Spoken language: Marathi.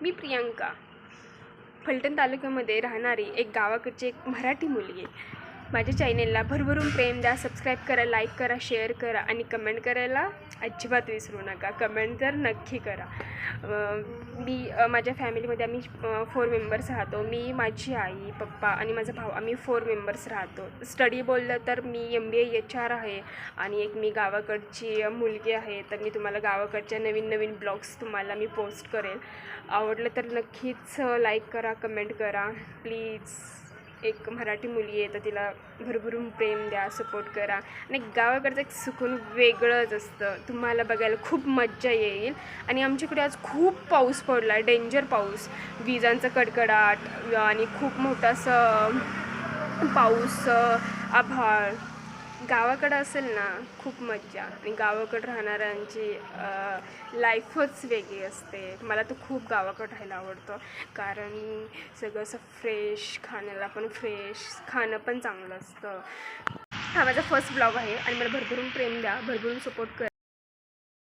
मी प्रियांका, फलटण तालुक्यामध्ये राहणारी एक गावाकडची एक मराठी मुलगी. माझ्या चॅनेलला भरभरून प्रेम द्या, सबस्क्राईब करा, लाईक करा, शेअर करा आणि कमेंट करायला अजिबात विसरू नका. कमेंट तर नक्की करा. माझ्या फॅमिलीमध्ये आम्ही 4 मेंबर्स राहतो. मी, माझी आई, पप्पा आणि माझा भाऊ, आम्ही 4 मेंबर्स राहतो. स्टडी बोललं तर मी MBA HR आहे आणि एक मी गावाकडची मुलगी आहे. तर मी तुम्हाला गावाकडच्या नवीन ब्लॉग्स तुम्हाला मी पोस्ट करेल. आवडलं तर नक्कीच लाईक करा, कमेंट करा प्लीज. एक मराठी मुलगी आहे तर तिला भरभरून प्रेम द्या, सपोर्ट करा. आणि गावाकडचं एक सुकून वेगळंच असतं, तुम्हाला बघायला खूप मज्जा येईल. आणि आमच्याकडे आज खूप पाऊस पडला, डेंजर पाऊस, विजांचा कडकडाट आणि खूप मोठासा पाऊस, आभाळ. गावाकडं असेल ना खूप मज्जा. आणि गावाकडं राहणाऱ्यांची लाईफच वेगळी असते. मला तर खूप गावाकडं राहायला आवडतं, कारण सगळं असं फ्रेश, खाण्याला पण फ्रेश, खाणं पण चांगलं असतं. हा माझा फर्स्ट ब्लॉग आहे आणि मला भरभरून प्रेम द्या, भरभरून सपोर्ट करा.